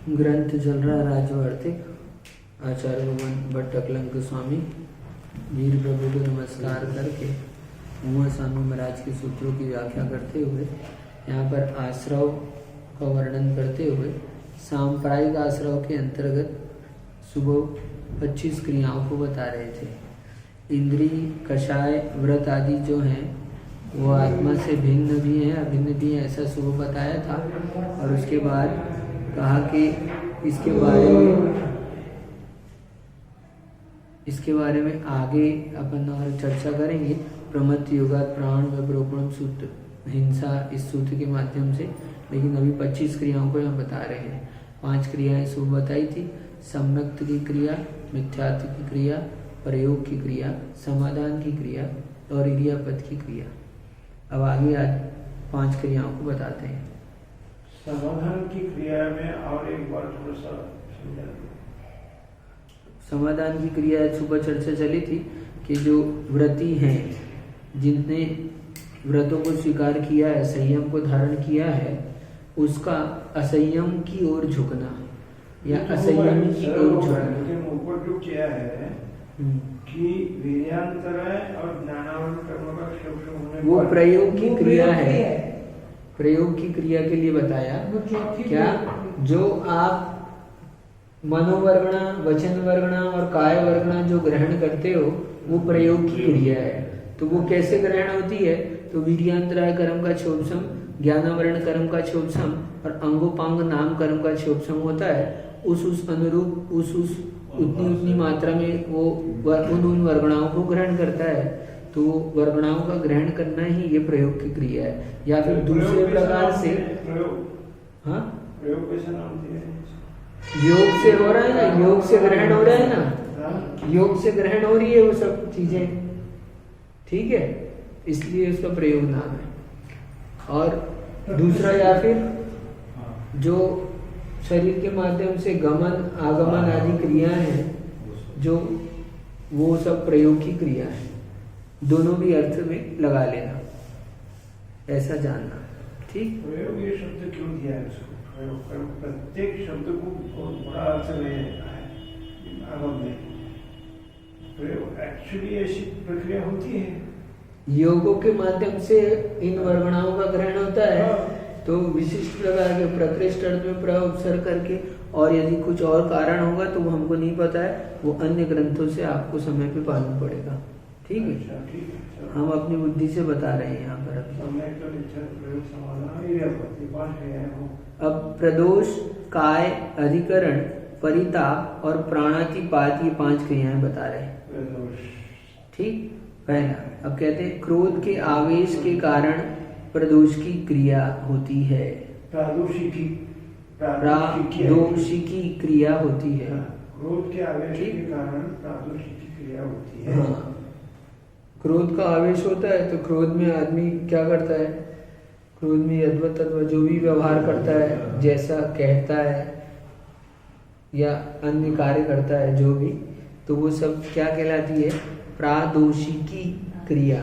ग्रंथ चल रहा है राजवार्तिक। आचार्य भगवान भट्ट अकलंक स्वामी वीर प्रभु को नमस्कार करके उमा स्वामी महाराज के सूत्रों की व्याख्या करते हुए यहाँ पर आश्रव का वर्णन करते हुए सांप्रायिक आश्रव के अंतर्गत सुबह 25 क्रियाओं को बता रहे थे। इंद्रिय, कषाय, व्रत आदि जो हैं वो आत्मा से भिन्न भी हैं, अभिन्न भी हैं, ऐसा सुबह बताया था। और उसके बाद कहा कि इसके बारे में आगे अपन और चर्चा करेंगे। प्रमथ योगा प्राण व प्रोपणम सूत्र, हिंसा, इस सूत्र के माध्यम से। लेकिन अभी 25 क्रियाओं को हम बता रहे हैं। 5 क्रियाएं सुबह बताई थी। सम्यक्त की क्रिया, मिथ्यात्व की क्रिया, प्रयोग की क्रिया, समाधान की क्रिया और इरियापद की क्रिया। अब आगे आज 5 क्रियाओं को बताते हैं। समाधान की क्रिया में और एक बार थोड़ा सा समझा दो। समाधान की क्रिया सुबह चर्चा चली थी कि जो व्रती हैं, जिनने व्रतों को स्वीकार किया है, संयम को धारण किया है, उसका असंयम की ओर झुकना या असंयम की ओर झुकना। ऊपर जो किया है कि वीर्यांतरय और ज्ञानावरण कर्म का शोषण होने, वो प्रयोग की क्रिया है। प्रयोग की क्रिया के लिए बताया क्या, जो आप मनोवर्गणा, वचन वर्गणा और काय वर्गणा जो ग्रहण करते हो वो प्रयोग की क्रिया है। तो वो कैसे ग्रहण होती है? तो वीर्यांतराय कर्म का क्षोभसम, ज्ञानावरण कर्म का क्षोभसम और अंगोपांग नाम कर्म का क्षोभसम होता है। उस अनुरूप उतनी मात्रा में वो उन वर्गणाओं को ग्रहण करता है। तो वर्गणाओं का ग्रहण करना ही ये प्रयोग की क्रिया है। या फिर दूसरे प्रकार से हाँ, प्रयोग कैसा नाम दिया है? योग से हो रहा है ना, योग से ग्रहण हो रहा है ना, योग से ग्रहण हो रही है वो सब चीजें, ठीक है, इसलिए उसका प्रयोग नाम है। और दूसरा या फिर जो शरीर के माध्यम से गमन आगमन आदि क्रिया है, जो वो सब प्रयोग की क्रिया है। दोनों भी अर्थ में लगा लेना, ऐसा जानना, ठीक। प्रयोग ये शब्द क्यों दिया है उसको? प्रत्येक शब्द को बहुत बड़ा अर्थ में आगम में प्रयोग एक्चुअली ऐसी प्रक्रिया होती है। योगों के माध्यम से इन वर्गणाओं का ग्रहण होता है। तो विशिष्ट प्रकार के प्रकृष्ट अर्थ में प्रउपसर्ग करके, और यदि कुछ और कारण होगा तो वो हमको नहीं पता है, वो अन्य ग्रंथों से आपको समय पे पालना पड़ेगा, ठीक है। हम अपनी बुद्धि से बता रहे हैं यहाँ पर। अब प्रदोष, काय, अधिकरण, परिताप और प्राणातिपात, ये 5 क्रियाएं बता रहे हैं, ठीक। पहला, अब कहते हैं क्रोध के आवेश के कारण प्रदोष की क्रिया होती है। प्रादोषिकी क्रिया होती है। क्रोध के आवेश के कारण प्रादोषिकी क्रिया होती है। हाँ, क्रोध का आवेश होता है तो क्रोध में आदमी क्या करता है? क्रोध में यद्वत तद्वत जो भी व्यवहार करता है, जैसा कहता है या अन्य कार्य करता है जो भी, तो वो सब क्या कहलाती है? प्रादोषिकी क्रिया,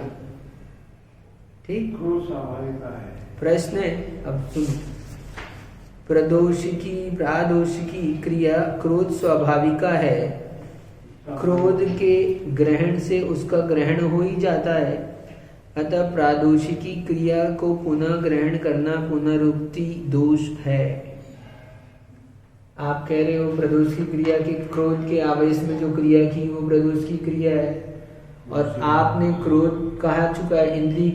ठीक। क्रोध स्वाभाविक है। प्रश्न है, अब सुनो, प्रदोषिकी प्रादोषिकी क्रिया क्रोध स्वाभाविका है। क्रोध के ग्रहण से उसका ग्रहण हो ही जाता है। अतः प्रादोषिकी क्रिया को पुनः ग्रहण करना पुनरुक्ति दोष है। आप कह रहे हो प्रदोष की क्रिया के क्रोध के आवेश में जो क्रिया की वो प्रदोष की क्रिया है, और आपने क्रोध कहा चुका है इंद्रिय,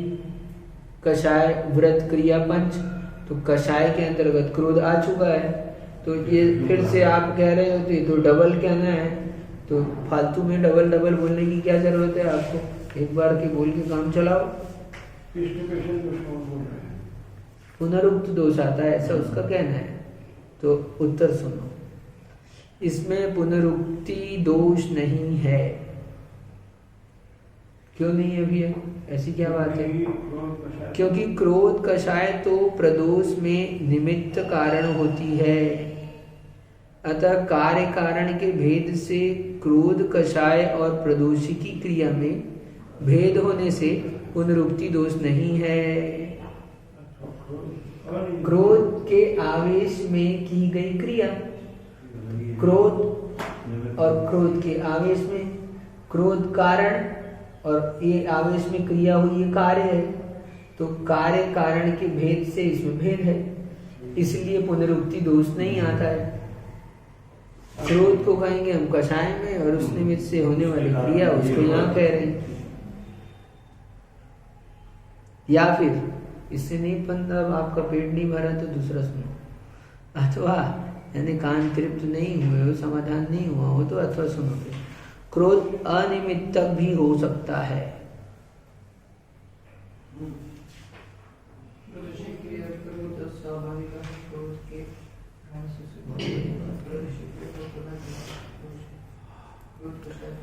कषाय, व्रत, क्रिया, पंच, तो कषाय के अंतर्गत क्रोध आ चुका है। तो ये फिर से आप कह रहे होते तो डबल कहना है, तो फालतू में डबल बोलने की क्या जरूरत है आपको? एक बार के बोल के काम चलाओ। पुनरुक्त दोष आता है, ऐसा उसका कहना है। तो उत्तर सुनो, इसमें पुनरुक्ति दोष नहीं है। क्यों नहीं है भैया? ऐसी क्या बात है? क्योंकि क्रोध कषाय तो प्रदोष में निमित्त कारण होती है। अतः कार्य कारण के भेद से क्रोध, कषाय और प्रदोषिकी क्रिया में भेद होने से पुनरुक्ति दोष नहीं है। क्रोध के आवेश में की गई क्रिया क्रोध और क्रोध के आवेश में, क्रोध कारण और ये आवेश में क्रिया हुई, ये कार्य है। तो कार्य कारण के भेद से इसमें भेद है, इसलिए पुनरुक्ति दोष नहीं आता है। क्रोध को कहेंगे हम कषाय में, और उस निमित्त से होने वाली क्रिया उसको यहाँ कह रहे हैं। या फिर इससे नहीं मतलब आपका पेट नहीं भरा तो दूसरा सुनो, अथवा यानी कान तृप्त नहीं हुए हो, समाधान नहीं हुआ हो तो अथवा सुनो। फिर क्रोध अनिमित्तक भी हो सकता है।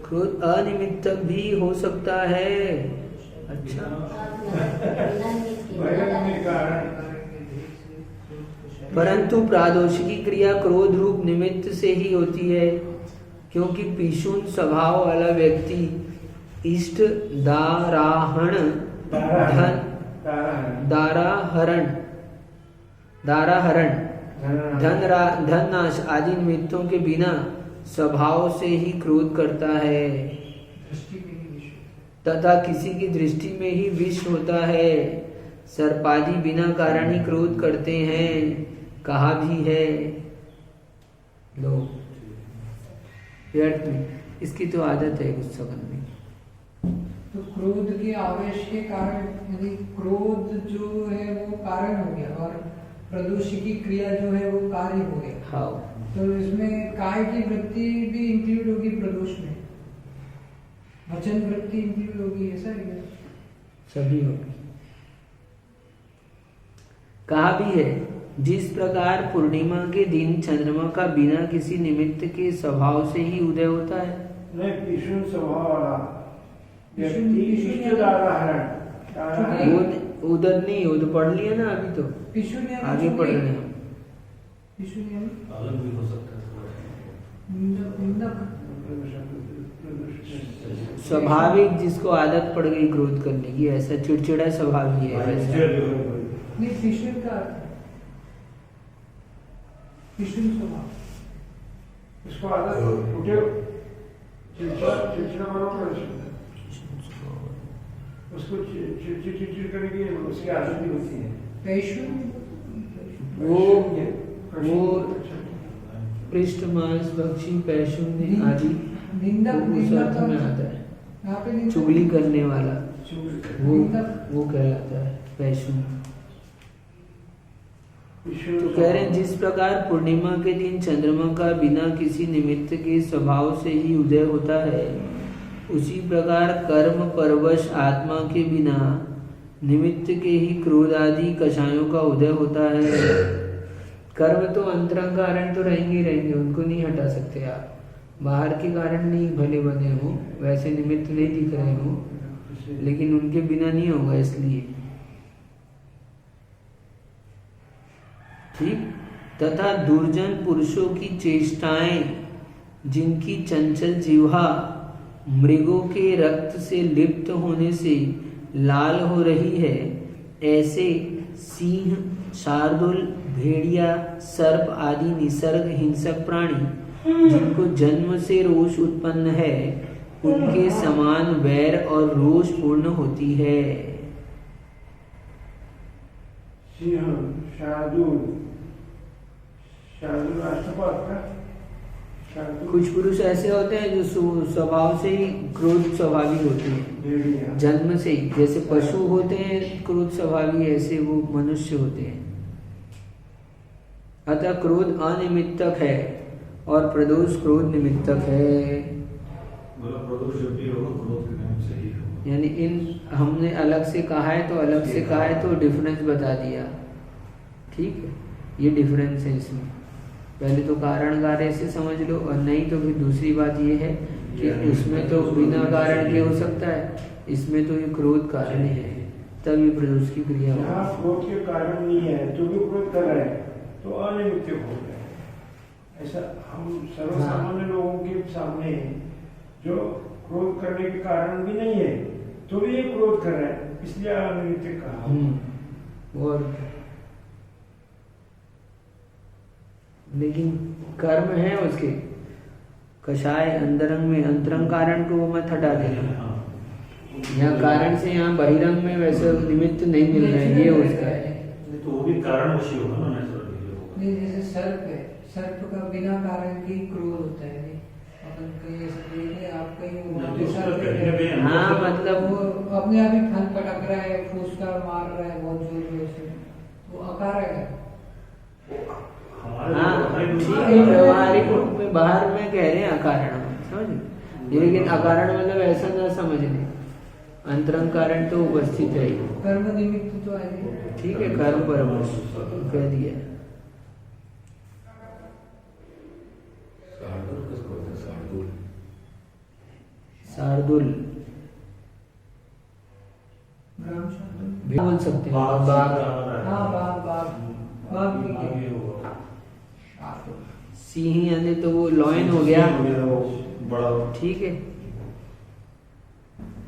क्रोध अनिमित्तक भी हो सकता है। अच्छा, परंतु प्रादोषिकी क्रिया क्रोध रूप निमित्त से ही होती है, क्योंकि पिशुन स्वभाव वाला व्यक्ति इष्ट दाराहण धन नाश आदि निमित्तों के बिना स्वभाव से ही क्रोध करता है, तथा किसी की दृष्टि में ही विष होता है। सर्पादि बिना कारण ही क्रोध करते हैं, कहा भी है। लो व्यर्थ में, इसकी तो आदत है गुस्सा करने की। तो क्रोध के आवेश के कारण, यदि क्रोध जो है वो कारण हो गया और प्रदोषिकी क्रिया जो है वो कार्य हो गया। हाँ, तो इसमें काय की वृत्ति भी इंक्लूड होगी प्रदोष में, वचन वृत्ति इंक्लूड होगी, ऐसा है क्या? सभी होगी। कहा भी है, जिस प्रकार पूर्णिमा के दिन चंद्रमा का बिना किसी निमित्त के स्वभाव से ही उदय होता है। नहीं, पिशुन स्वभाव वाला व्यक्ति इष्ट दाराहरण, वो उधर नहीं, वो तो पढ़ लिया ना अभी, तो आगे पढ़ रहे हैं। अलग भी हो सकता है, स्वाभाविक जिसको आदत पड़ गई क्रोध करने की, ऐसा चिड़चिड़ा स्वभाव ही है वैसा। नहीं, पिशुन का पिशुन स्वभाव, इसको आदत उठे चिड़चिड़ा बनो, उसको चिड़चिड़ करने की उसकी आदत भी होती है। पैशुन वो पृष्ठ मांस भक्षी पैशुन आदि उस अर्थ में आता है। चुगली करने वाला वो कहलाता है पैशुन। तो कह रहे हैं, जिस प्रकार पूर्णिमा के दिन चंद्रमा का बिना किसी निमित्त के स्वभाव से ही उदय होता है, उसी प्रकार कर्म परवश आत्मा के बिना निमित्त के ही क्रोध आदि कषायों का उदय होता है। कर्म तो अंतरंग कारण तो रहेंगे ही रहेंगे, उनको नहीं हटा सकते आप। बाहर के कारण नहीं भले बने हो, वैसे निमित्त नहीं दिख रहे हो, लेकिन उनके बिना नहीं होगा, इसलिए ठीक। तथा दुर्जन पुरुषों की चेष्टाएं, जिनकी चंचल जिह्वा मृगों के रक्त से लिप्त होने से लाल हो रही है, ऐसे सिंह, शार्दुल, भेड़िया, सर्प आदि निसर्ग हिंसक प्राणी जिनको जन्म से रोष उत्पन्न है, उनके समान वैर और रोष पूर्ण होती है। सिंह, शार्दुल, राष्ट्रपात का, कुछ पुरुष ऐसे होते हैं जो स्वभाव से ही क्रोध स्वभावी होते हैं, जन्म से ही। जैसे पशु होते हैं क्रोध स्वभावी, ऐसे वो मनुष्य होते हैं। अतः क्रोध अनिमित्तक है और प्रदोष क्रोध निमित्तक है। प्रदोष जब भी होगा क्रोध के निमित्त से ही होगा। यानी इन हमने अलग से कहा है तो अलग से कहा है तो डिफरेंस बता दिया, ठीक है। ये डिफरेंस है इसमें। पहले तो कारण कार्य से समझ लो, और नहीं तो फिर दूसरी बात ये है कि उसमें तो बिना कारण के हो सकता है, इसमें तो ये क्रोध कारण है, तब ये प्रदोष की क्रिया हो। यहाँ क्रोध के कारण नहीं है तो भी क्रोध कर रहे हैं तो अनिमित्त हो रहे हैं। ऐसा हम सर्वसामान्य लोगों के सामने जो क्रोध करने के कारण भी नहीं है तो भी ये क्रोध कर रहे हैं, इसलिए अनिमित्त कहा। और लेकिन कर्म है उसके, कषाय अंतरंग में अंतरंग कारण को वो मत हटा देना। यहाँ कारण से यहाँ बहिरंग में वैसे निमित्त नहीं मिल रहा है, ये उसका है। तो वो भी कारणवशी होगा ना नेचुरली। नहीं, जैसे सर्प है, सर्प का बिना कारण की क्रोध होता है। अपन कहीं ऐसे देखे, आप कहीं हाँ, मतलब वो अपने आप ही फन पटक रहा है, फूसका मार रहा है बहुत जोर से, वो अकारक है। हाँ ठीक है, व्यवहारिक रूप में बाहर में कह रहे हैं अकारण, समझ, लेकिन अकारण मतलब ऐसा ना समझने, अंतरंग कारण तो उपस्थित है। कर्म निमित्त तो है, ठीक है, कर्म परवश कह दिया। शार्दुल भी बोल सकते हैं, बाघ। हाँ, बाघ भी है। सिंह यानी तो वो लॉयन हो गया, बड़ा, ठीक है,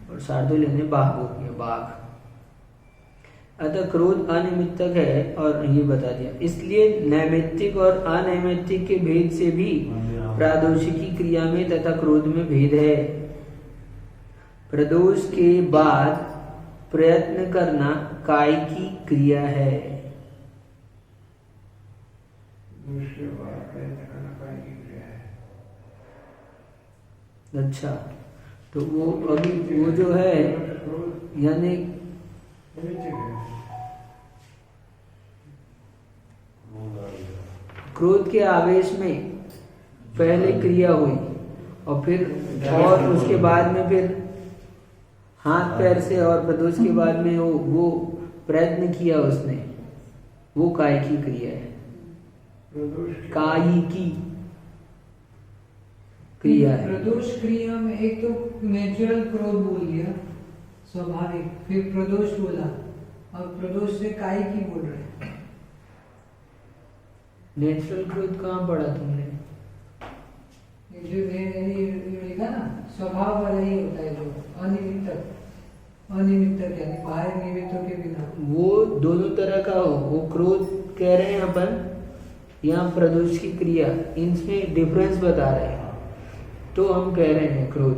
और शार्दुल यानी बाघ हो गया, बाघ। अतः क्रोध अनिमित्तक है, और ये बता दिया। इसलिए नैमित्तिक और अनैमित्तिक के भेद से भी प्रादोषिकी क्रिया में तथा क्रोध में भेद है। प्रदोष के बाद प्रयत्न करना काय की क्रिया है। दूसरे बार प्रयत्न करना काय की क्रिया है। अच्छा, तो वो अभी वो जो है यानी क्रोध के आवेश में पहले क्रिया हुई, और फिर और उसके बाद में फिर हाथ पैर से, और प्रदोष के बाद में वो प्रयत्न किया उसने, वो काय की क्रिया है, कायी की क्रिया है। प्रदोष क्रिया में एक तो नेचुरल क्रोध बोल दिया, स्वाभाविक, फिर प्रदोष बोला, और प्रदोष से काय की बोल रहे हैं। नेचुरल क्रोध कहाँ पढ़ा तुमने? जो लिखा ना, स्वभाव वाला ही होता है, जो अनिमित्तक यानी बाहर निमित्तों के बिना, वो दोनों तरह का हो। वो क्रोध कह रहे हैं अपन, यहाँ प्रदोष की क्रिया, इनमें डिफरेंस बता रहे हैं, तो हम कह रहे हैं क्रोध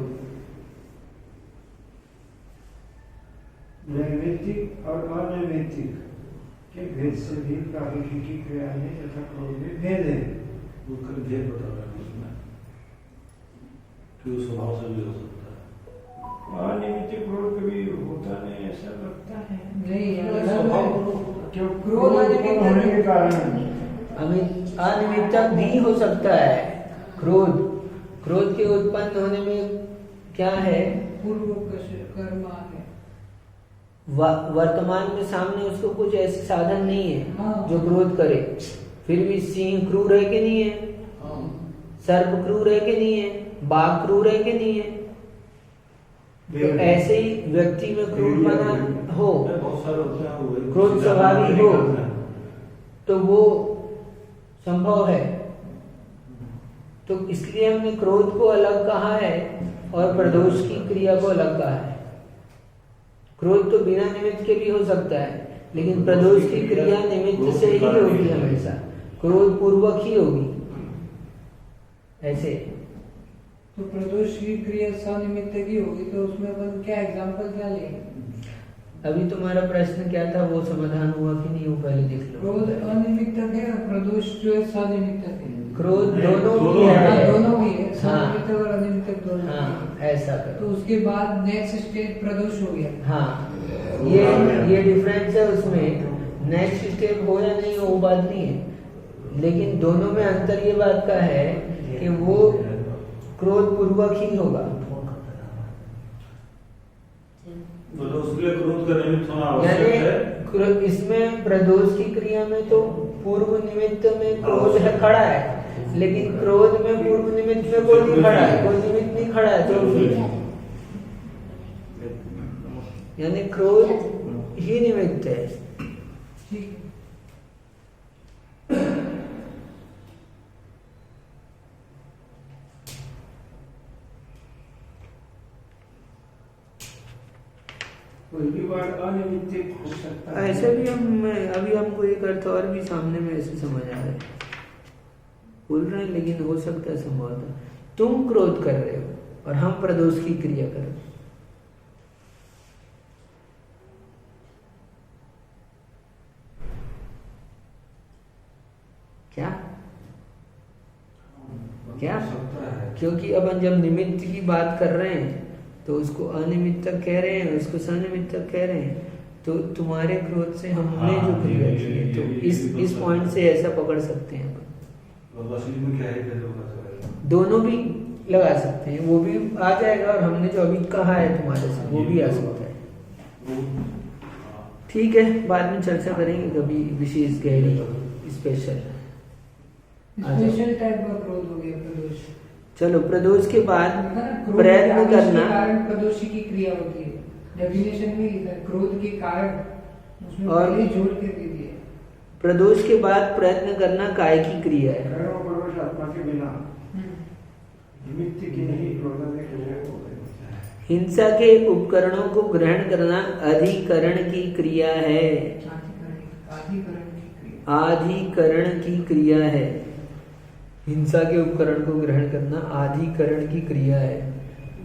नैमित्तिक और अनैमित्तिक के भेद से भी प्रादोषिकी क्रिया में तथा क्रोध में भेद है। उसका भेद बता रहे हैं उसमें, कि वो स्वभाव से भी हो सकता है। अनियमित क्रोध कभी होता नहीं, ऐसा लगता है नहीं, स्वभाव क्यों क्रोध अनियमित होने के कारण अनियमितता भी हो सकता है। क्रोध के उत्पन्न होने में क्या है, पूर्व कर्म है, वर्तमान में सामने उसको कुछ ऐसे साधन नहीं है हाँ। जो क्रोध करे, फिर भी सिंह क्रूर है कि नहीं है, सर्प क्रूर है कि नहीं है, बाघ क्रूर है कि नहीं है। तो ऐसे ही व्यक्ति में क्रूर बना हो, बहुत सारे होते हैं, क्रोध स्वाभाविक हो, तो वो संभव है। तो इसलिए हमने क्रोध को अलग कहा है और प्रदोष की क्रिया को अलग कहा है। क्रोध तो बिना निमित्त के भी हो सकता है, लेकिन प्रदोष की क्रिया निमित्त से ही होगी, हमेशा क्रोध पूर्वक ही होगी। ऐसे तो प्रदोष की क्रिया सनिमित्त की होगी, तो उसमें अपन क्या एग्जांपल क्या लेंगे? अभी तुम्हारा प्रश्न क्या था, वो समाधान हुआ कि नहीं, वो पहले देख लो। क्रोध अनिमित्त है, प्रदोष जो है सनिमित्त है। क्रोध दोनों भी है, दोनों भी है, हाँ। सनिमित्त और अनिमित्त दोनों। हाँ, ऐसा करो। तो उसके बाद नेक्स्ट स्टेज प्रदोष हो गया। हाँ, ये डिफरेंस है उसमें। नेक्स्ट स्टेप हो या नहीं हो वो बात नहीं है, लेकिन दोनों में अंतर ये बात का है कि वो क्रोध पूर्वक ही होगा। मतलब उसके लिए क्रोध का निमित्त होना आवश्यक है। यानी इसमें प्रदोष की क्रिया में तो पूर्व निमित्त में क्रोध है, खड़ा है, लेकिन क्रोध में पूर्व निमित्त में कोई नहीं खड़ा है, कोई निमित्त नहीं खड़ा है, तो यानी क्रोध ही निमित्त है। ठीक। कोई भी बात अनियमित हो सकता है। ऐसे भी हम अभी हमको एक अर्थ और भी सामने में ऐसे समझ आ रहा है। बोल रहे हैं, लेकिन हो सकता है संभवतः तुम क्रोध कर रहे हो और हम प्रदोष की क्रिया कर रहे हैं। क्या क्या? क्योंकि अब जब निमित्त की बात कर रहे हैं तो उसको अनिमित्तक कह रहे हैं, उसको सनिमित्तक कह रहे हैं, तो तुम्हारे क्रोध से हमने जो क्रिया की है, तो इस पॉइंट से ऐसा पकड़ सकते हैं दोनों भी लगा सकते हैं, वो भी आ जाएगा और हमने जो अभी कहा है तुम्हारे से वो भी आ सकता है। ठीक है, बाद में चर्चा करेंगे कभी विशेष गहरी स्पेशल टाइप का क्रोध हो गया प्रदोष। चलो, प्रदोष के बाद क्रोध प्रयत्न के करना, कारण प्रदोष की क्रिया होती है। डेफिनेशन में लिखा है क्रोध के कारण, उसमें और पहले जोड़ के दे दिया। प्रदोष के बाद प्रयत्न करना काय की क्रिया है। कर्म परवश आत्मा के बिना निमित्त की नहीं क्रोधादि क्रिया को हिंसा के उपकरणों को ग्रहण करना अधिकरण की क्रिया है। आधिकरण की क्रिया है। हिंसा के उपकरण को ग्रहण करना आधिकरण की क्रिया है।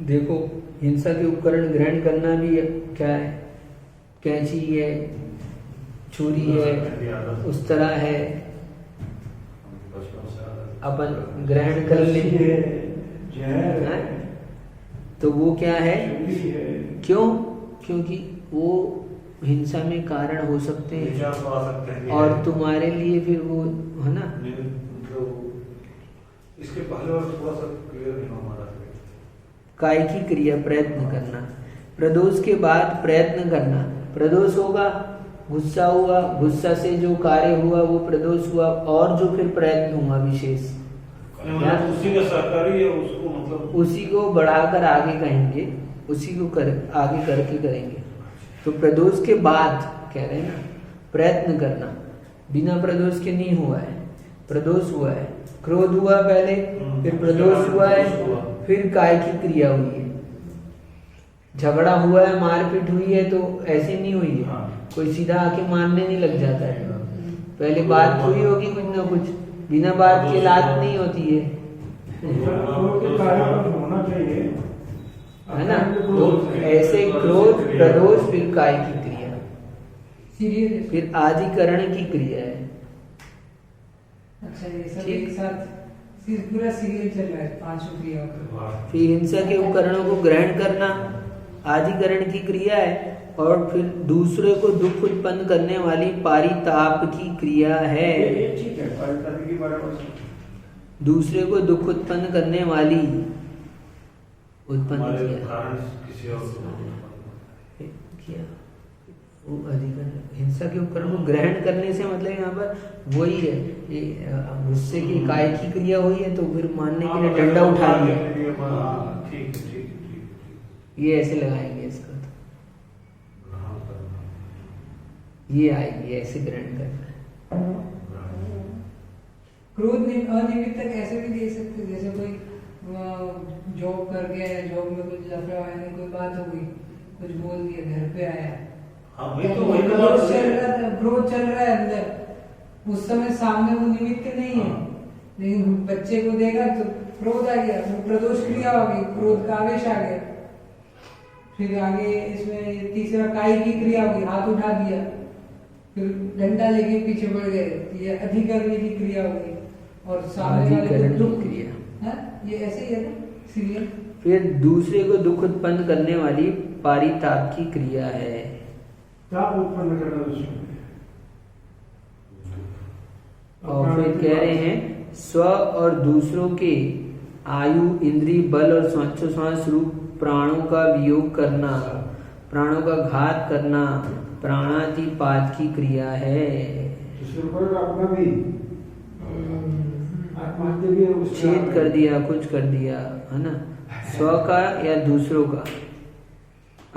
देखो, हिंसा के उपकरण ग्रहण करना भी क्या है? कैंची है, छुरी है, उस तरह है, अपन ग्रहण कर लेंगे, तो वो क्या है? क्यों? क्योंकि वो हिंसा में कारण हो सकते हैं और तुम्हारे लिए फिर वो है ना। इसके पहले और थोड़ा सा क्लियर नहीं हमारा काय की क्रिया प्रयत्न करना। प्रदोष के बाद प्रयत्न करना। प्रदोष होगा, गुस्सा हुआ, गुस्सा से जो कार्य हुआ वो प्रदोष हुआ, और जो फिर प्रयत्न हुआ विशेष, उसी का सहकारी है, उसको मतलब उसी को बढ़ाकर आगे कहेंगे, उसी को आगे करके करेंगे। तो प्रदोष के बाद कह रहे हैं ना, प्रयत्न करना बिना प्रदोष के नहीं हुआ है, प्रदोष हुआ है। क्रोध हुआ पहले, फिर प्रदोष हुआ है, फिर काय की क्रिया हुई है। झगड़ा हुआ है, मारपीट हुई है, तो ऐसे नहीं हुई है, कोई सीधा आके मारने नहीं लग जाता है। पहले बात हुई होगी कुछ ना कुछ, बिना बात के लात नहीं होती है, होना चाहिए, है ना। तो ऐसे क्रोध, प्रदोष, फिर काय की क्रिया, फिर आधिकरण की क्रिया है। अच्छा, ये सब एक साथ पूरा सीरियल चल रहा है, पांचों क्रियाओं का। फिर हिंसा के उपकरणों को ग्रहण करना आधिकरण की क्रिया है, और फिर दूसरे को दुख उत्पन्न करने वाली पारिताप की क्रिया है। ठीक है, पारिताप की बराबर। दूसरे को दुख उत्पन्न करने वाली उत्पन्न किया वो अधिकरण। हिंसा के उपकरण को ग्रहण करने से मतलब यहाँ पर वही है, गुस्से की काय की क्रिया हुई है, तो फिर मारने के लिए डंडा उठा लिया। ये ऐसे लगाएंगे इसका, ये आएगी, ऐसे ग्रहण करना है। क्रोध अनिमित्त तक ऐसे भी दे सकते, जैसे कोई जॉब कर गया है, जॉब में कुछ लफड़ा है, कोई बात हो गई, कुछ बोल दिया, घर पे आया, क्रोध चल रहा है अंदर, उस समय सामने वो निमित्त नहीं है, लेकिन बच्चे को देखा तो क्रोध आ गया, तो प्रदोष क्रिया हो गई, क्रोध का आवेश आ गया। फिर आगे इसमें तीसरा काय की क्रिया हुई, हाथ उठा दिया, फिर डंडा लेके पीछे बढ़ गए, ये अधिकरण की क्रिया हुई। और सामने वाले को दुख क्रिया, ये ऐसे ही है ना सीरियल। फिर दूसरे को दुख उत्पन्न करने वाली पारिताप की क्रिया है। ताप उत्पन्न करना, और फिर कह रहे हैं स्व और दूसरों के आयु, इंद्रिय बल और श्वासोच्छ्वास रूप प्राणों का वियोग करना, प्राणों का घात करना प्राणातिपात की क्रिया है। अपना भी छेद कर दिया, कुछ कर दिया, है ना, स्व का या दूसरों का।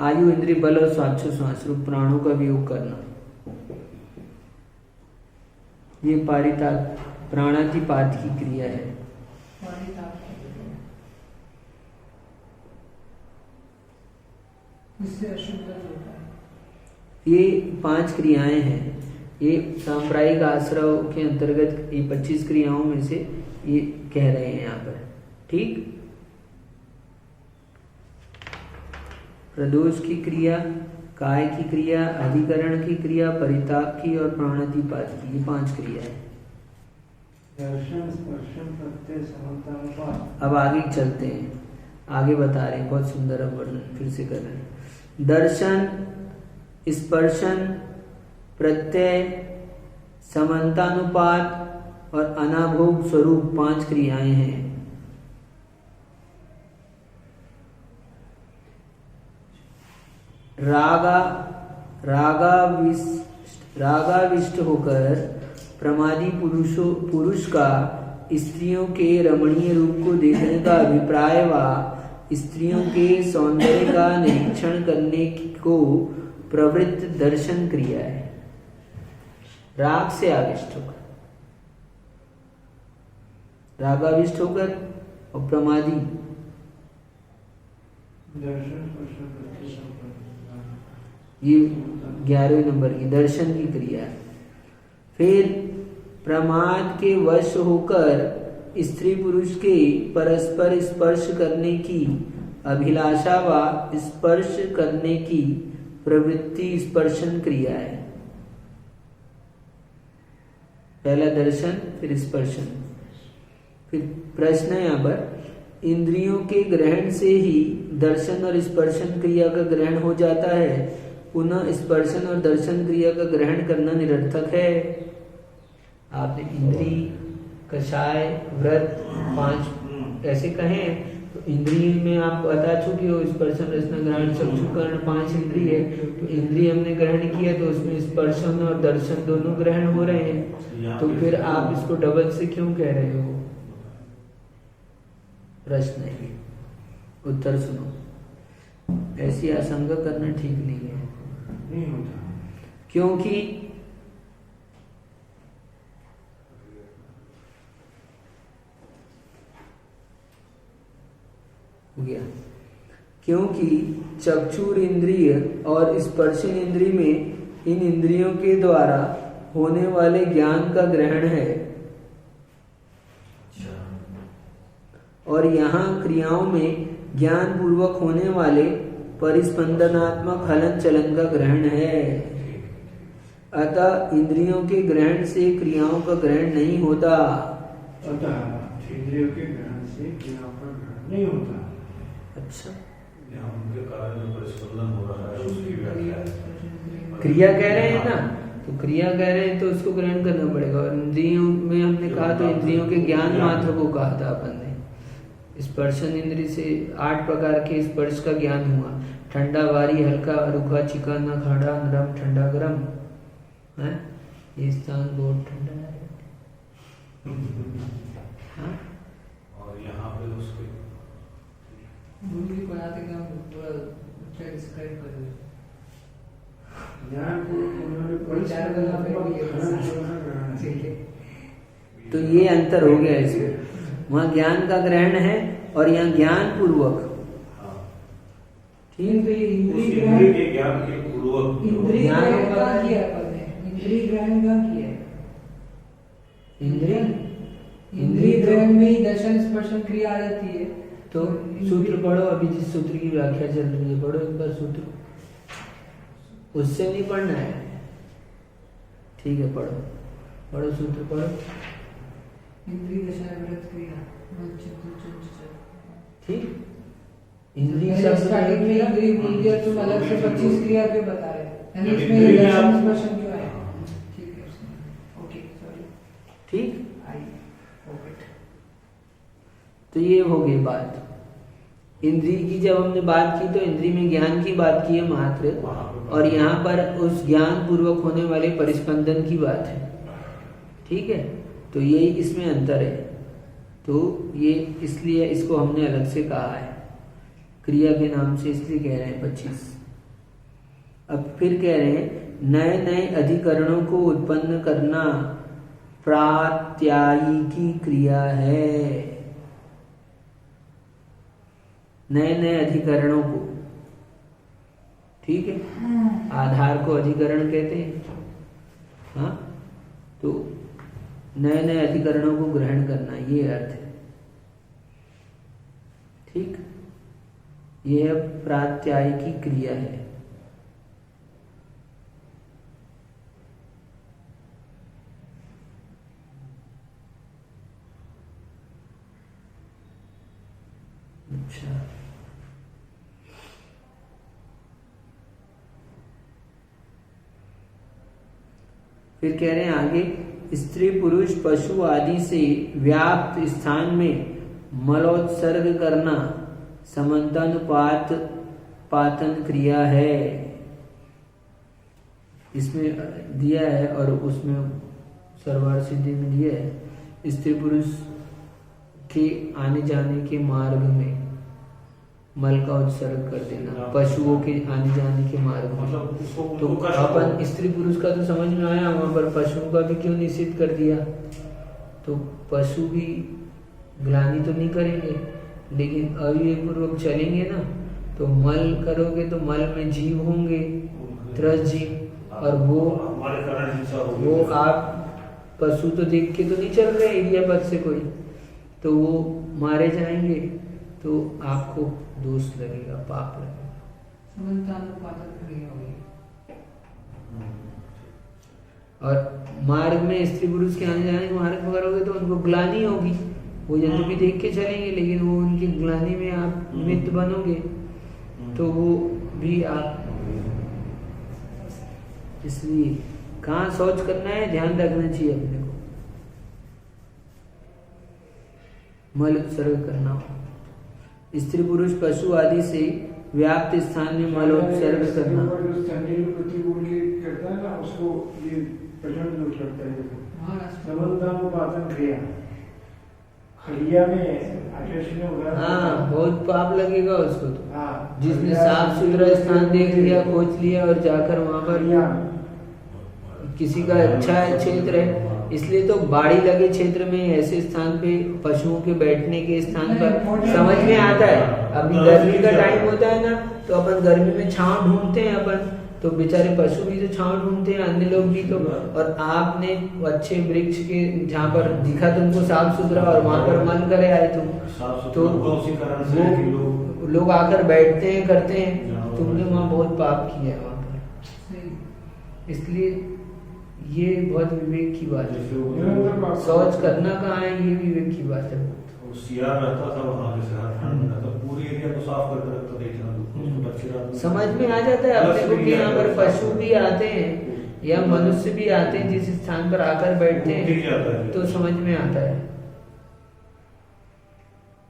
आयु, इंद्रिय बल और श्वासोच्छ्वास रूप प्राणों का वियोग करना, ये पारिताप प्राणातिपात की क्रिया है। इससे अशुद्ध होता है। ये 5 क्रियाएं हैं ये सांप्रायिक आश्रव के अंतर्गत ये 25 क्रियाओं में से ये कह रहे हैं यहाँ पर। ठीक, प्रदोष की क्रिया, काय की क्रिया, अधिकरण की क्रिया, परिताप की और प्राणातिपात की, ये 5 क्रिया है। दर्शन, स्पर्शन, प्रत्यय, समन्तानुपात। अब आगे चलते हैं, आगे बता रहे हैं, बहुत सुंदर अब वर्णन फिर से कर रहे हैं। दर्शन, स्पर्शन, प्रत्यय, समानतानुपात और अनाभोग स्वरूप 5 क्रियाएं हैं। रागाविष्ट होकर प्रमादी पुरुष का स्त्रियों के रमणीय रूप को देखने का अभिप्राय व स्त्रियों के सौंदर्य का निरीक्षण करने को प्रवृत्त दर्शन क्रिया है। राग से आविष्ट होकर, रागाविष्ट होकर और प्रमादी, दर्शन, स्पर्शन, प्रत्यय, समन्तानुपात। ये 11वें नंबर की दर्शन की क्रिया है। फिर प्रमाद के वश होकर स्त्री पुरुष के परस्पर स्पर्श करने की अभिलाषा व स्पर्श करने की प्रवृत्ति स्पर्शन क्रिया है। पहला दर्शन, फिर स्पर्शन। फिर प्रश्न है यहाँ पर, इंद्रियों के ग्रहण से ही दर्शन और स्पर्शन क्रिया का ग्रहण हो जाता है, पुनः स्पर्शन और दर्शन क्रिया का ग्रहण करना निरर्थक है। आपने इंद्री, कषाय, व्रत 5 ऐसे कहे, तो इंद्रिय में आप बता चुके हो, स्पर्शन, रसना, ग्रहण, चक्षुकरण 5 इंद्रिय है। तो इंद्रिय हमने ग्रहण किया तो उसमें स्पर्शन और दर्शन दोनों ग्रहण हो रहे हैं, तो फिर आप इसको डबल से क्यों कह रहे हो? प्रश्न है, उत्तर सुनो। ऐसी आशंका करना ठीक नहीं है, नहीं होता, क्योंकि हो गया, क्योंकि चक्षुर इंद्रिय और स्पर्शन इंद्रिय में इन इंद्रियों के द्वारा होने वाले ज्ञान का ग्रहण है, और यहाँ क्रियाओं में ज्ञान पूर्वक होने वाले परिस्पंदनात्मक हलन चलन का ग्रहण है। अतः इंद्रियों के ग्रहण से क्रियाओं का ग्रहण नहीं होता। अतः इंद्रियों के ग्रहण से क्रियाओं का ग्रहण नहीं होता। अच्छा, यहाँ उनके कारण जो परिस्पंदन हो रहा है उसकी व्याख्या है। क्रिया कह रहे हैं ना, तो क्रिया कह रहे हैं तो उसको ग्रहण करना पड़ेगा। और इंद्रियों में हमने कहा तो इंद्रियों के ज्ञान मात्र को कहा था अपन ने। स्पर्शन इंद्रिय से 8 प्रकार के स्पर्श का ज्ञान हुआ, ठंडा, भारी, हल्का, रूखा, चिकना, खाड़ा, नरम, ठंडा, गरम है। ये स्थान बहुत ठंडा है। हाँ? और यहाँ पे उसके मूली बनाते क्या पूरा डिस्क्राइब कर रहे ज्ञान को उन्होंने चार गला पे भी ये हलन चलन ग्रहण है। ठीक है। तो ये अंतर हो गया इसमें, वहाँ ज्ञान का ग्रहण है और यहाँ ज्ञान पूर्वक। ठीक, तो ये उस इंद्रिय इंद्रिय ग्रहण, के ज्ञान के पूर्वक इंद्रिय ज्ञान ग्रहण होगा। कहाँ किया अपन ने? इंद्रिय ग्रहण कहाँ किया है? इंद्रिय इंद्रिय ग्रहण में ही दर्शन स्पर्शन क्रिया आ जाती है। तो सूत्र पढ़ो, अभी जिस सूत्र की व्याख्या चल रही है पढ़ो एक बार सूत्र, उससे नहीं पढ़ना है। ठीक है, पढ़ो पढ़ो सूत्र पढ़ो। इंद्रिय दशा व्रत क्रिया ठीक, इंद्रिय मैंने शब्द स्टार्टिंग में में इंद्रिय बोल दिया, तुम अलग से 25 क्रिया पे बता रहे हैं, यानी इसमें इंद्रिय में दर्शन आप- स्पर्शन क्यों है? ठीक है, ओके, सॉरी, ठीक। आई ओके। तो ये हो गई बात। इंद्रिय की जब हमने बात की तो इंद्रिय में ज्ञान की बात की है मात्र, और यहाँ पर उस ज्ञान पूर्वक होने वाले परिस्पंदन की बात है। ठीक है, तो यही इसमें अंतर है। तो ये इसलिए इसको हमने अलग से कहा है, क्रिया के नाम से इसलिए कह रहे हैं 25। अब फिर कह रहे हैं नए नए अधिकरणों को उत्पन्न करना प्रात्यायिकी क्रिया है। नए नए अधिकरणों को, ठीक है, आधार को अधिकरण कहते हैं, हाँ, तो नए नए अधिकरणों को ग्रहण करना, ये अर्थ है। ठीक, यह प्रात्यायिकी क्रिया है। अच्छा, फिर कह रहे हैं आगे, स्त्री पुरुष पशु आदि से व्याप्त स्थान में मलोत्सर्ग करना समांतानुपात पातन क्रिया है। इसमें दिया है और उसमें सर्वार्थ सिद्धि में दिया है, स्त्री पुरुष के आने जाने के मार्ग में मल का उत्सर्ग कर देना, पशुओं के आने जाने के मार्ग में। मतलब तो अपन स्त्री पुरुष का तो समझ में आया, वहां पर पशुओं का भी क्यों निषेध कर दिया? तो पशु भी ग्लानि तो नहीं करेंगे, लेकिन अविवेक पूर्वक चलेंगे ना, तो मल करोगे तो मल में जीव होंगे, त्रस जीव, और वो आप पशु तो देख के तो नहीं चल रहे इडियापथ से कोई, तो वो मारे जाएंगे, तो आपको दोष लगेगा, पाप लगेगा। समांतानुपातन क्रिया होगी। और मार्ग में स्त्री पुरुष के आने जाने के मार्ग में करोगे तो उनको ग्लानि होगी, वो यद्यपि देख के चलेंगे, लेकिन वो उनकी ग्लानि में आप निमित्त बनोगे, तो वो भी आप, इसलिए कहाँ शौच करना है ध्यान रखना चाहिए अपने को, मल उत्सर्ग करना हो। स्त्री पुरुष पशु आदि से व्याप्त स्थान में मलोत्सर्ग करना। करता है ना, उसको ये प्रचंड दोष लगता है। समांतानुपातन क्रिया, क्रिया में हाँ, बहुत पाप लगेगा उसको तो। हाँ, जिसने साफ सुथरा स्थान देख लिया, खोज लिया और जाकर वहां पर किसी का अच्छा क्षेत्र है, इसलिए तो बाड़ी लगे क्षेत्र में ऐसे स्थान पे पशुओं के बैठने के स्थान पर समझ में आता है। अभी गर्मी का टाइम होता है ना, तो अपन गर्मी में छांव ढूंढते हैं अपन, तो बेचारे पशु भी तो छांव ढूंढते हैं, अन्य लोग भी तो। और आपने अच्छे वृक्ष के जहाँ पर दिखा तुमको साफ सुथरा और वहां पर मन करे आए तुम, तो वो लोग आकर बैठते हैं, करते हैं, तुमने वहाँ बहुत पाप किया है वहां पर। इसलिए ये बहुत विवेक की बात है। शौच करना कहाँ है, ये विवेक की बात है। सियार रहता था वहाँ पे, ठंड में रहता, पूरी एरिया को साफ करके रखता, देखना उसको अच्छी रात में समझ में आ जाता है अपने को कि यहाँ पर पशु भी आते हैं या मनुष्य भी आते हैं, जिस स्थान पर आकर बैठते हैं तो समझ में आता है।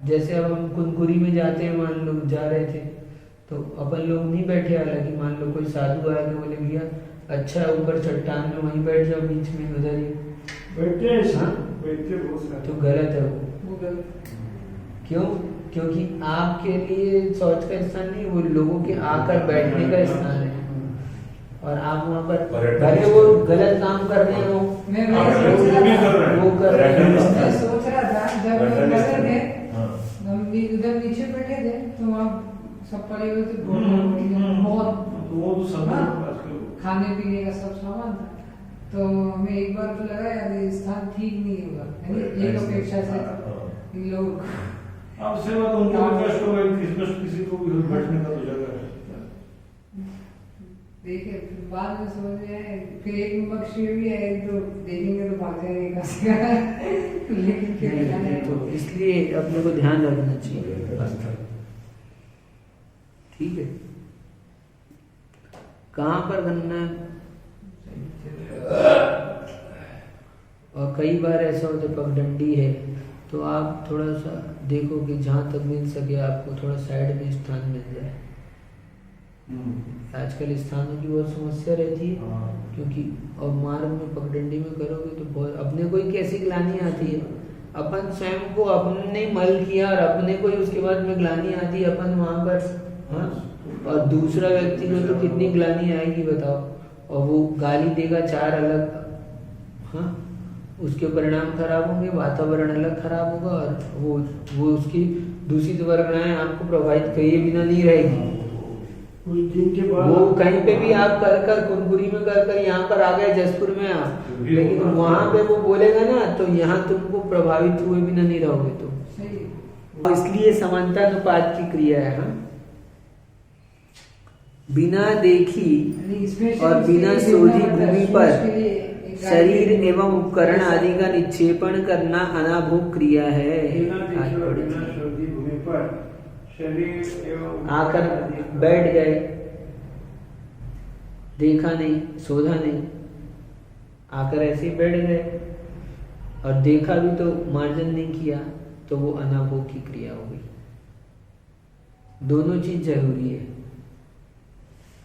जैसे अब हम कुनकुरी में जाते हैं, मान लो जा रहे थे, तो अपन लोग नहीं बैठे, हालांकि मान लो कोई साधु आया तो बोले भैया अच्छा ऊपर चट्टान में वहीं बैठ जाओ, बीच में उधर ही बैठते हैं। हाँ? बैठते बहुत सारे। तो गलत है वो गलत। क्यों? क्योंकि आपके लिए शौच का स्थान नहीं, वो लोगों के आकर बैठने का स्थान है, और आप वहाँ पर भले वो गलत काम कर रहे हो, मैं वो कर रहे हैं। सोच रहा था जब हम बगल में हम उधर नीचे बैठे थे, तो वहाँ सब पड़े हुए थे, बहुत वो तो सब खाने पीने का सब सामान था। तो हमें एक बार तो लगा यार ये स्थान ठीक नहीं होगा, यानी एक अपेक्षा से इन लोग अब से बात उनको कष्ट हो गई, किसी को भी बैठने का तो जगह है। देखिए बाद में समझ में आया, फिर एक पक्ष भी है, तो देखेंगे तो भाग जाएंगे कहाँ से लेकिन फिर तो इसलिए अपने को ध्यान रखना चाहिए। ठीक है, कहाँ पर करना है। और कई बार ऐसा होता है पगडंडी है, तो आप थोड़ा सा देखो कि जहाँ तक मिल सके आपको थोड़ा साइड में स्थान मिल जाए। आजकल स्थानों की बहुत समस्या रहती है, क्योंकि और मार्ग में पगडंडी में करोगे तो बहुत अपने को ही कैसी ग्लानि आती है। अपन स्वयं को अपने मल किया और अपने को ही उसके बाद में ग्लानि आती है अपन वहां पर, हाँ? और दूसरा व्यक्ति को तो कितनी ग्लानि आएगी बताओ, और वो गाली देगा चार अलग, हाँ? उसके परिणाम खराब होंगे, वातावरण अलग खराब होगा, और वो उसकी दूषित वर्गणाएं आपको प्रभावित किए बिना नहीं रहेगी, कुछ दिन के बाद वो कहीं पे भी आप कर कर कुनकुरी में कर कर यहाँ पर आ गए जसपुर में आप, लेकिन वहां पे वो बोलेगा ना तो यहाँ तुमको प्रभावित हुए बिना नहीं रहोगे तुम। सही। तो इसलिए समानतानुपात की क्रिया है। हाँ, बिना देखी यानी इसमें और बिना सोधी भूमि पर शरीर एवं उपकरण आदि का निक्षेपण करना अनाभोग क्रिया है। बिना देखे और बिना शोधी भूमि पर शरीर एवं आकर बैठ गए, देखा नहीं, सोधा नहीं, आकर ऐसे ही बैठ गए और देखा भी तो मार्जन नहीं किया, तो वो अनाभोग की क्रिया हो गई। दोनों चीज जरूरी है,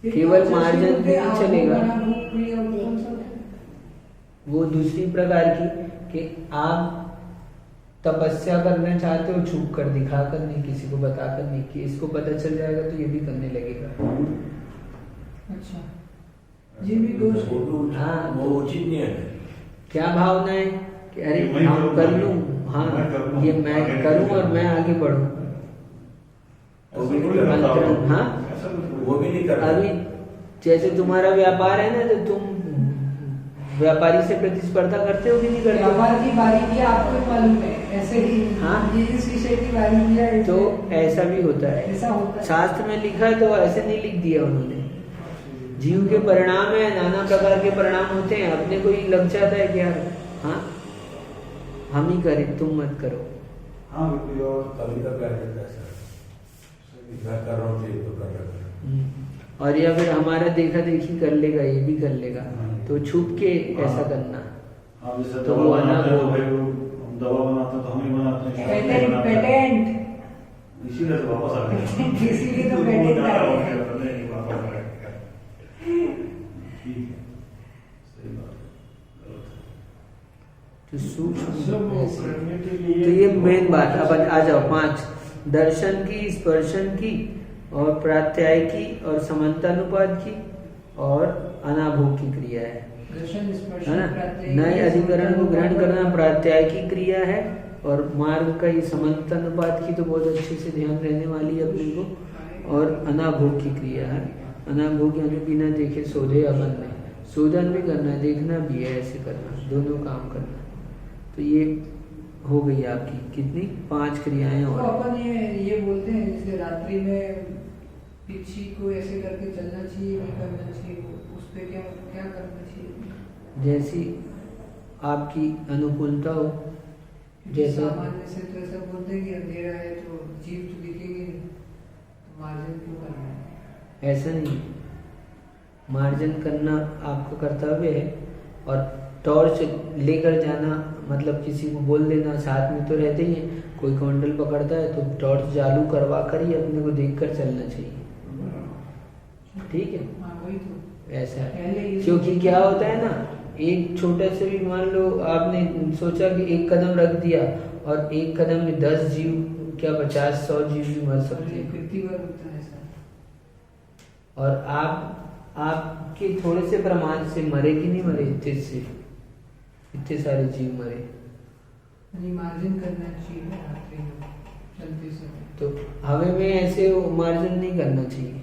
केवल मार्जन भी नहीं चलेगा। वो दूसरी प्रकार की कि आप तपस्या करना चाहते हो, छुप कर दिखा कर नहीं, किसी को बता कर नहीं, कि इसको पता चल जाएगा तो ये भी करने लगेगा। अच्छा, ये भी दोष है। हाँ, वो उचित नहीं है। क्या भावना है कि अरे हम कर लूं, हाँ ये मैं करूं और मैं आगे बढ़ूं। वो भी नहीं करता। हाँ, वो भी नहीं करता। अभी जैसे तुम्हारा व्यापार है ना, तो तुम व्यापारी से प्रतिस्पर्धा करते हो कि नहीं करते? व्यापार की बारीकियां आपको मालूम है, ऐसे ही हाँ, ये इस विषय की बारीकियां है। तो ऐसा भी होता है, ऐसा होता है। शास्त्र में लिखा है तो ऐसे नहीं लिख दिया उन्होंने। जीव के परिणाम है, नाना प्रकार के परिणाम होते हैं, अपने को ही लग जाता है कि यार हाँ हम ही करें, तुम मत करो। हाँ, कभी कभी आ जाता है सर, मैं कर रहा हूँ तो कर रहा हूँ। और या फिर हमारा देखा देखी कर लेगा, ये भी कर लेगा, तो छुप के ऐसा करना। हाँ, जैसे तो दवा वो बनाते हैं, अनाभोग। भाई वो दवा बनाते हैं तो हम ही बनाते हैं, शास्त्र पेटेंट बनाते हैं। पेटेंट इसीलिए तो वापस आ गए। इसीलिए तो पेटेंट आ गए। नहीं, वापस आ गए। ठीक है, सही बात है, गलत है। तो सूक्ष्म सब वो ऐसे। करने के लिए तो ये मेन बात। अब आ जाओ 5, दर्शन की, स्पर्शन की और प्रात्याय की और समानतानुपात की और अनाभोग की क्रिया है, दर्शन स्पर्श है ना? प्रात्याय नए की, अधिकरण को ग्रहण करना समानतानुपात। प्रात्याय की क्रिया है, और मार्ग का ये समानतानुपात की तो बहुत अच्छे से ध्यान रहने वाली है अपने को, और अनाभोग की क्रिया है। अनाभोग यानी बिना देखे सोधे अपन में, शोधन भी करना है, देखना भी है, ऐसे करना, दोनों काम करना। तो ये हो गई आपकी कितनी 5 क्रियाएं। तो और अपन ये बोलते हैं जैसे रात्रि में पिछी को ऐसे करके चलना चाहिए, नहीं करना चाहिए, उस पे क्या क्या करना चाहिए? जैसी आपकी अनुकूलता हो, जैसा सामान्य से तो ऐसा बोलते हैं कि अंधेरा है तो जीव तो दिखेगी नहीं, तो मार्जन क्यों करना है? ऐसा नहीं, मार्जन करना आपका कर्तव्य है, और टॉर्च लेकर जाना मतलब किसी को बोल देना, साथ में तो रहते ही हैं, कोई कौंडल पकड़ता है तो टॉर्च चालू करवा कर ही अपने को देखकर चलना चाहिए। ठीक है, हाँ वही तो ऐसा है। पहले ये क्योंकि क्या होता है ना, एक छोटा से भी मान लो आपने सोचा कि 1 कदम रख दिया, और 1 कदम में 10 जीव, क्या 50-100 जीव भी मर सकते हैं। कितनी बार होता है ऐसा? और आपके थोड़े से प्रमाण से मरे कि नहीं मरे, इतने सारे जीव मरे। यानी मार्जिन करना चाहिए रात्रि में चलते समय। तो हवा में ऐसे मार्जिन नहीं करना चाहिए।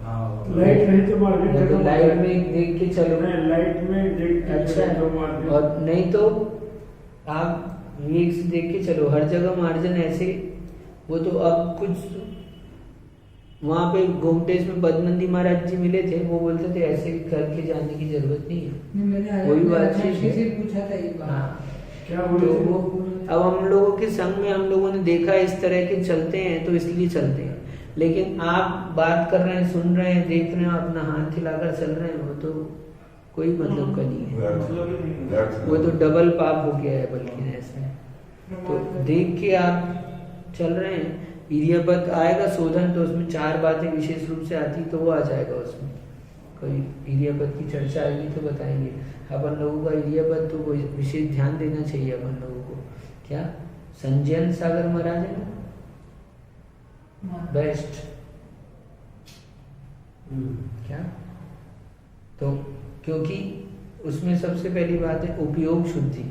हाँ, लाइट नहीं तो मार्केट या तो लाइट में देख के चलो, नहीं, लाइट में देख के अच्छा चलो तो है। मार्केट। और नहीं तो आप विवेक से देख के चलो, हर जगह मार्जिन ऐसे। वो तो अब कुछ वहां पे घूमटेस में पद्मनंदी महाराज जी मिले थे, वो बोलते थे ऐसे करके जाने की जरूरत नहीं है। मैंने कोई बात आचार्य नहीं है। से पूछा था ये बात। हाँ, क्या तो बोले थे? वो अब हम लोगों के संग में हम लोगों ने देखा इस तरह के चलते हैं, तो इसलिए चलते हैं। लेकिन आप बात कर रहे हैं, सुन रहे हैं, देख रहे हैं, अपना हाथ हिलाकर चल रहे हैं, वो तो कोई मतलब का नहीं है, वो तो डबल पाप हो गया है। बल्कि ऐसे तो देख के आप चल रहे हैं। इरियापत आएगा शोधन, तो उसमें 4 बातें विशेष रूप से आती, तो वो आ जाएगा उसमें। कोई इरियापत की चर्चा आएगी तो बताएंगे। अपन लोगों का इरियापत तो कोई विशेष ध्यान देना चाहिए अपन लोगों को। क्या संजयन सागर महाराज है ना, बेस्ट क्या, तो क्योंकि उसमें सबसे पहली बात है उपयोग शुद्धि,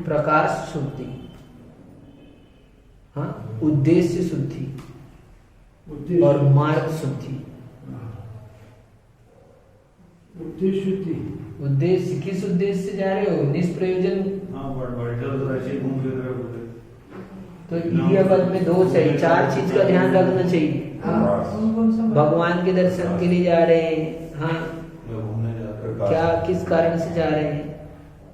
प्रकाश शुद्धि, हाँ, उद्देश्य शुद्धि उद्देश्य और मार्ग शुद्धि। उद्देश्य शुद्धि, उद्देश्य किस उद्देश्य से जा रहे हो? निष्प्रयोजन। हाँ, बट इधर ऐसे घूम फिर रहे हो। तो इडियापद में दोष है, 4 चीज का ध्यान रखना चाहिए। कौन सा भगवान के दर्शन के लिए जा रहे हैं, हाँ, घूमने जाकर क्या किस कारण से जा रहे हैं,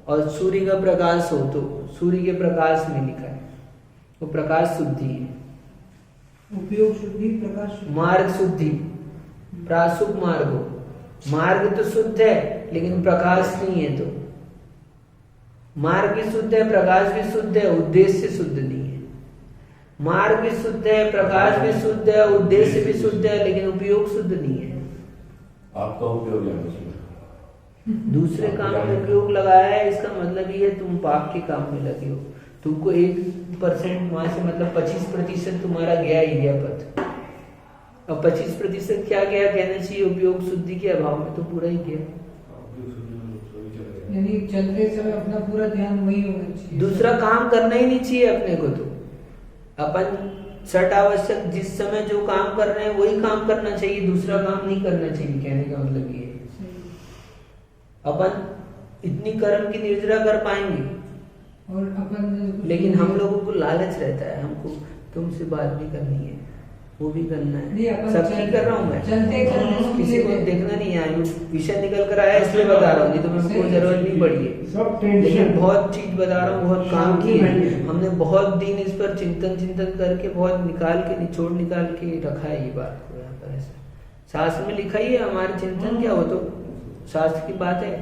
और सूर्य का प्रकाश हो तो सूर्य के प्रकाश में लिखा है, वो प्रकाश शुद्धि है। उपयोग शुद्धि, प्रकाश शुद्धि। मार्ग शुद्धि, प्रासुक मार्ग हो, मार्ग तो शुद्ध है लेकिन प्रकाश नहीं है, तो मार्ग भी शुद्ध है, प्रकाश भी शुद्ध है, उद्देश्य शुद्ध नहीं है। मार्ग भी शुद्ध है, प्रकाश भी शुद्ध है, उद्देश्य भी शुद्ध है, लेकिन उपयोग शुद्ध नहीं है। आपका उपयोग है उसमें, दूसरे काम में उपयोग लगाया है, इसका मतलब ये है तुम पाप के काम में लगे हो। तुमको 1% वहां से मतलब 25% तुम्हारा गया इडियापद, और 25% क्या गया कहना चाहिए? उपयोग शुद्धि के अभाव में तो पूरा ही गया। यानी चलते समय अपना पूरा ध्यान वही होना चाहिए, दूसरा काम करना ही नहीं चाहिए अपने को। तो अपन सट आवश्यक जिस समय जो काम कर रहे हैं वही काम करना चाहिए, दूसरा काम नहीं करना चाहिए, कहने का मतलब ये है। अपन इतनी कर्म की निर्जरा कर पाएंगे, और अपन लेकिन हम लोगों को लालच रहता है, हमको तुमसे बात भी करनी है, वो भी करना नहीं, है, अपन सब ठीक कर रहा हूँ मैं, चलते किसी को देखना नहीं है। विषय निकल कर आया इसलिए बता रहा हूँ, नहीं तो मेरे को जरूरत नहीं पड़ी है। सब लेकिन टेंशन, बहुत चीज बता रहा हूँ, बहुत काम शांति किए नहीं है। हमने, बहुत दिन इस पर चिंतन करके बहुत निकाल के निचोड़ निकाल के रखा है ये बात को यहाँ पर। ऐसा शास्त्र में लिखा ही है, हमारे चिंतन क्या हो तो शास्त्र की बात है,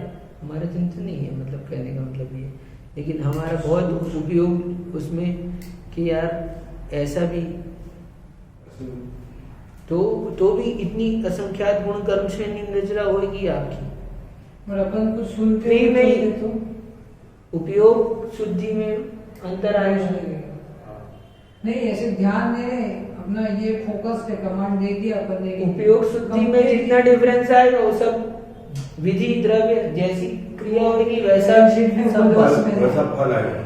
हमारा चिंतन नहीं है, मतलब कहने का मतलब ये। लेकिन हमारा बहुत उपयोग उसमें कि यार ऐसा भी तो भी इतनी असंख्यात गुण कर्म श्रेणी निर्जरा होगी आपकी, और अपन कुछ सुनते फ्री में ही तो उपयोग शुद्धि में अंतर आएगा। नहीं, ऐसे ध्यान दे रहे अपना, ये फोकस पे कमांड दे दिया अपन ने, उपयोग शुद्धि में जितना डिफरेंस आएगा वो सब विधि द्रव्य जैसी क्रिया होगी वैसा सब वैसा फल आएगा।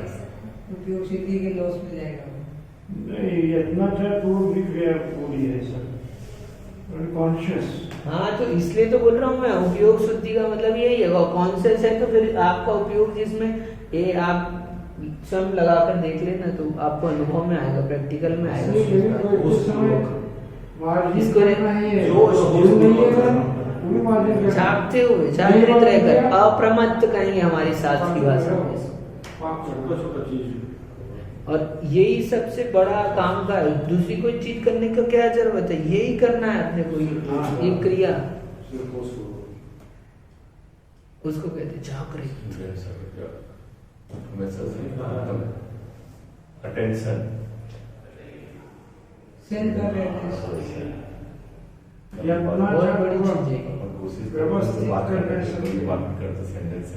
उपयोग सिद्धि के लॉस में जाएगा। नहीं इतना था तो भी क्रिया पूरी है सब कॉन्शियस। हाँ, तो इसलिए तो बोल रहा हूँ मैं, उपयोग शुद्धि का मतलब यही है। कॉन्शियस है तो फिर आपका उपयोग जिसमें ये आप स्वयं लगा कर देख लेना तो आपको अनुभव में आएगा, प्रैक्टिकल में आएगा। उस समय इसको छापते हुए जागृत रहकर अप्रमत्त कहेंगे हमारी शास्त्र की भाषा में। और यही सबसे बड़ा काम का है, दूसरी कोई चीज करने का क्या जरूरत है, यही करना है अपने को, ये क्रिया उसको कहते जागृत। अटेंशन, सेल्फ अवेयरनेस, बहुत बड़ी चीज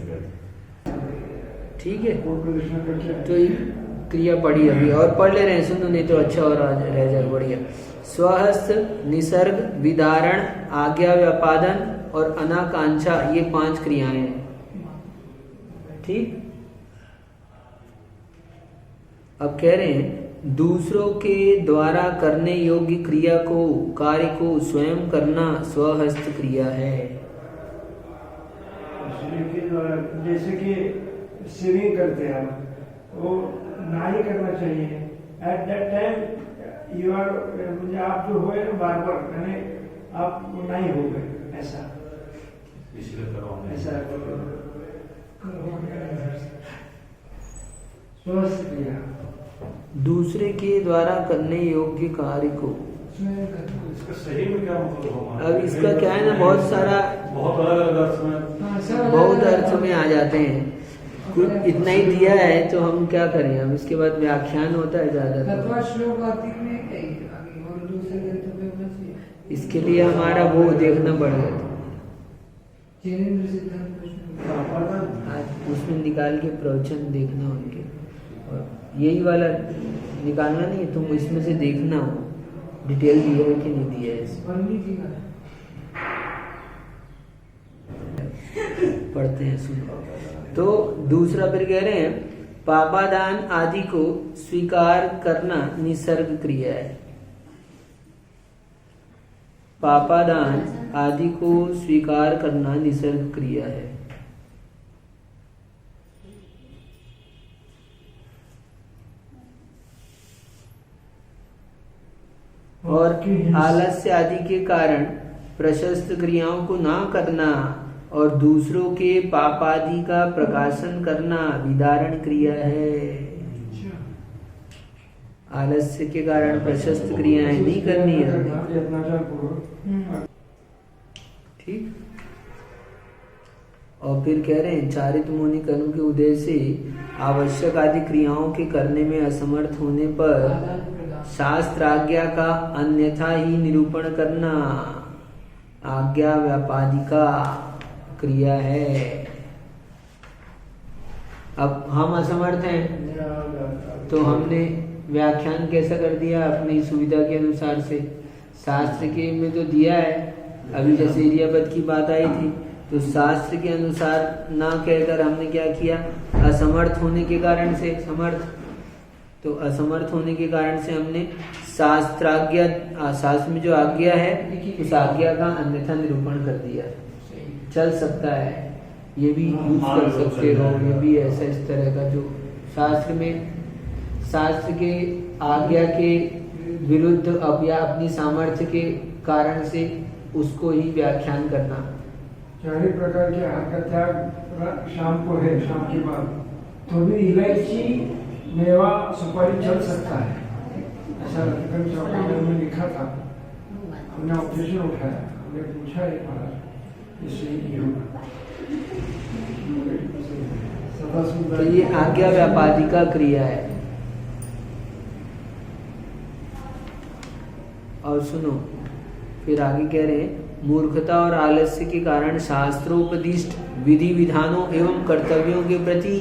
है। ठीक है, तो ये क्रिया पढ़ी अभी और पढ़ ले रहे हैं, सुनो नहीं तो अच्छा और रह जाए। बढ़िया। स्वहस्त, निसर्ग, विदारण, आज्ञा व्यापादन और अनाकांक्षा, ये 5 क्रियाएं हैं। ठीक, अब कह रहे हैं दूसरों के द्वारा करने योग्य क्रिया को, कार्य को स्वयं करना स्वहस्त क्रिया है। जैसे कि स्विमिंग करते हैं हम, वो नाई करना चाहिए at that time you are, मुझे आप जो हुए ना बार मैंने आप नहीं हो गए, ऐसा ऐसा स्वस्थ क्रिया। दूसरे के द्वारा करने योग्य कार्य को, इसका सही में क्या मतलब होगा? अब इसका क्या है ना, बहुत सारा बहुत अलग अर्थ में, बहुत अर्थ में आ जाते हैं। कुछ इतना ही दिया है तो हम क्या करें, अब इसके बाद व्याख्यान होता है ज्यादा, श्लोक अतीत में कहीं आगे और दूसरे ग्रंथों पे होना चाहिए। इसके लिए हमारा वो देखना पड़ेगा। जैनेन्द्र सिद्धांत प्रश्न आज उसमें निकाल के प्रवचन देखना उनके, और यही वाला निकालना नहीं है, तुम इसमें से देखना डिटेल दिया है कि नहीं दिया है, पंडित जी का पढ़ते हैं सुनो। तो दूसरा फिर कह रहे हैं पापादान आदि को स्वीकार करना निसर्ग क्रिया है। पापादान आदि को स्वीकार करना निसर्ग क्रिया है। और आलस्य आदि के कारण प्रशस्त क्रियाओं को ना करना और दूसरों के पापादि का प्रकाशन करना विदारण क्रिया है। आलस्य के कारण प्रशस्त क्रियाएं नहीं करनी है। ठीक। और फिर कह रहे हैं चारित मुनि कर्म के उदय से आवश्यक आदि क्रियाओं के करने में असमर्थ होने पर शास्त्र आज्ञा का अन्यथा ही निरूपण करना आज्ञा व्यापादिका क्रिया है। अब हम असमर्थ हैं तो हमने व्याख्यान कैसा कर दिया अपनी सुविधा के अनुसार से। शास्त्र के में तो दिया है, अभी जैसे इरियापद की बात आई थी तो शास्त्र के अनुसार ना कहकर हमने क्या किया, असमर्थ होने के कारण से समर्थ, तो असमर्थ होने के कारण से हमने शास्त्राज्ञा, शास्त्र में जो आज्ञा है उस आज्ञा का अन्यथा निरूपण कर दिया। चल सकता है, ये भी यूज कर सकते हो, ये भी ऐसा इस तरह का जो शास्त्र में शास्त्र के आज्ञा के विरुद्ध अब या अपनी सामर्थ्य के कारण से उसको ही व्याख्यान करना। चार प्रकार के आहार का त्याग शाम को है, शाम के बाद तो भी इलायची मेवा सुपारी चल सकता है, ऐसा में लिखा था। हमने ऑब्जेक्शन उठाया, हमने पूछा एक बार इससे ही होगा। तो ये आज्ञा व्यापादिका क्रिया है। और सुनो फिर आगे कह रहे हैं मूर्खता और आलस्य के कारण शास्त्रोपदिष्ट विधि विधानों एवं कर्तव्यों के प्रति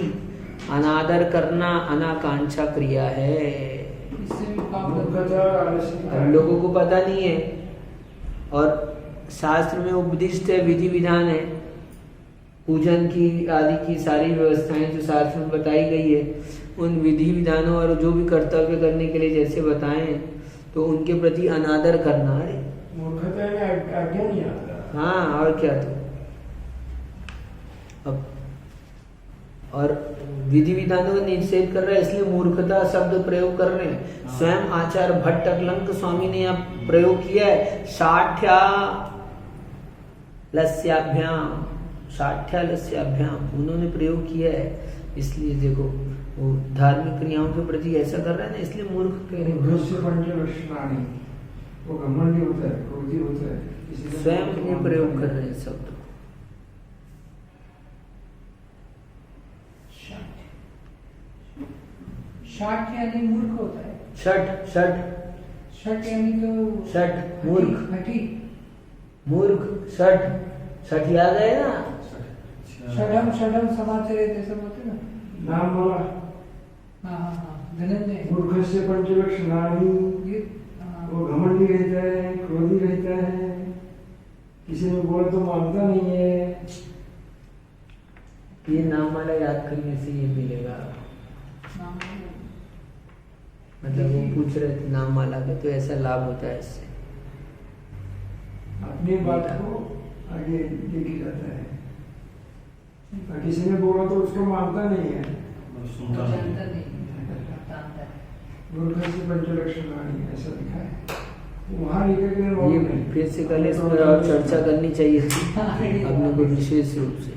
अनादर करना अनाकांक्षा क्रिया है। अब लोगों को पता नहीं है और शास्त्र में उपदिष्ट है, विधि विधान है, पूजन की आदि की सारी व्यवस्थाएं जो शास्त्र में बताई गई है, उन विधि विधानों और जो भी कर्तव्य करने के लिए जैसे बताए तो उनके प्रति अनादर करना है। मूर्खता में आज्ञा नहीं आता। हाँ और क्या। तो अब और विधि विधानों का निषेध कर रहे हैं, इसलिए मूर्खता शब्द प्रयोग कर रहे हैं। स्वयं आचार्य भट्ट अकलंक स्वामी ने यहाँ प्रयोग किया है साठ्या लस्याभ्याम, साठ्या लस्याभ्याम उन्होंने प्रयोग किया है। इसलिए देखो वो धार्मिक क्रियाओं के प्रति ऐसा कर रहा है ना, इसलिए मूर्ख कह रहे हैं। वो घमंडी होता है, क्रोधी होता है, स्वयं ये प्रयोग कर रहे हैं शब्द। शाट यानी मूर्ख होता है। शट शट शट यानी तो शट मूर्ख, हठी मूर्ख शट, शट याद है ना। षडम षडम समाचरित सब होते ना। नाम वाला हाँ धनंजय। मूर्ख से पंचलक्षणानि, वो घमंडी रहता है, क्रोधी रहता है, किसी ने बोला तो मानता नहीं है। ये नाम वाला याद करने से ये मिलेगा। मतलब वो पूछ रहे थे नाम माला का, तो ऐसा लाभ होता है इससे। अपनी बात को आगे लेके जाता है, किसी ने बोला तो उसको मानता नहीं है, सुनता नहीं। मूर्ख से पंचलक्षणानि ऐसा लिखा है। वहाँ लिखे गए ये फिर से कल इस पर और चर्चा करनी चाहिए थी अपने को विशेष रूप से।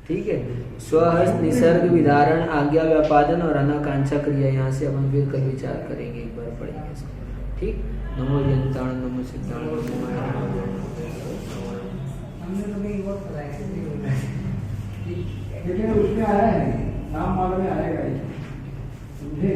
ठीक है, स्वहस्त निसर्ग विधारण आज्ञा व्यापादन और अनाकांक्षा क्रिया, यहाँ से अपन फिर कल विचार करेंगे, एक बार पढ़ेंगे इसको। ठीक, नमो यंताण नमो सिद्धाण नमो लेकिन उसमें आया है, नाम मालूम में आएगा, समझे।